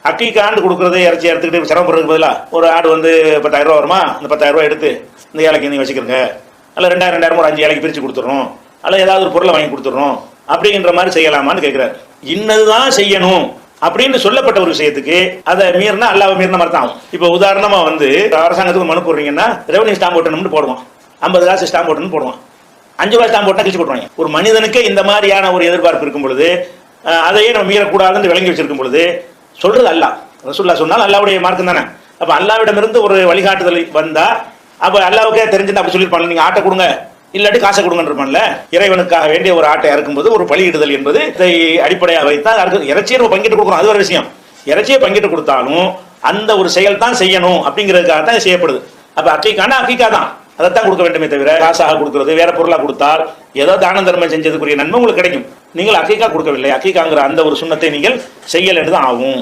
அக்கீக்காண்டு கொடுக்குறது இறைச்சி எடுத்துக்கிட்டு சிரமப்படுறதுக்கு பதிலாக ஒரு ஆடு வந்து 10,000 ரூபா வருமா, இந்த 10,000 ரூபா எடுத்து இந்த ஏழைக்கு நீங்கள் வச்சுக்கிறங்க, அல்ல 2,000 ஒரு 5 ஏழைக்கு பிரித்து கொடுத்துட்றோம், அல்ல ஏதாவது ஒரு பொருளை வாங்கி கொடுத்துட்றோம் அப்படிங்கிற மாதிரி செய்யலாமான்னு கேட்குறாரு. இன்னதுதான் செய்யணும் அப்படின்னு சொல்லப்பட்ட ஒரு விஷயத்துக்கு அதை மீறினா அல்லாஹ் மீறின மாதிரி தான் ஆகும். இப்போ உதாரணமா வந்து அரசாங்கத்துக்கு மனு போடுறீங்கன்னா ரெவன்யூ ஸ்டாம்ப் ஓட்டணும்னு போடுவான், 50 காசு ஸ்டாம்ப் ஓட்டணும்னு போடுவான், 5 ரூபாய் ஸ்டாம்ப் போட்டா கிழிச்சு போட்டுருவாங்க. ஒரு மனிதனுக்கு இந்த மாதிரியான ஒரு எதிர்பார்ப்பு இருக்கும் பொழுது அதையே நம்ம மீறக்கூடாதுன்னு விளங்கி வச்சிருக்கும் பொழுது சொல்றது அல்லாஹ், ரசூலுல்லாஹ் சொன்னால் அல்லாஹ்வுடைய மார்க்கம் தானே. அப்ப அல்லாஹ்விடமிருந்து ஒரு வழிகாட்டுதல் வந்தா அப்ப அல்லாஹ்வுக்கே தெரிஞ்சுட்டு அப்படி சொல்லியிருப்பாங்க, நீங்க ஆட்டை கொடுங்க இல்லாட்டி காசை கொடுங்கன்னு இருப்பான்ல. இறைவனுக்காக வேண்டிய ஒரு ஆட்டை இறக்கும்போது ஒரு பலியிடுதல் என்பது இதை அடிப்படையாக வைத்தான். இறைச்சியை நம்ம பங்கிட்டு கொடுக்குறோம், அது ஒரு விஷயம். இறைச்சியை பங்கிட்டு கொடுத்தாலும் அந்த ஒரு செயல் தான் செய்யணும் அப்படிங்கிறதுக்காக தான் செய்யப்படுது. அப்ப அக்கீக்கான அக்கீக்கா தான், அதைத்தான் கொடுக்க வேண்டுமே தவிர காசாக கொடுக்கறது வேற பொருளாக கொடுத்தால் ஏதோ தான தர்மம் செஞ்சதுக்குரிய நன்மை உங்களுக்கு கிடைக்கும். நீங்கள் அக்கீக்கா கொடுக்கவில்லை, அக்கீக்காங்கிற அந்த ஒரு சுண்ணத்தை நீங்கள் செய்யல் என்று தான் ஆகும்.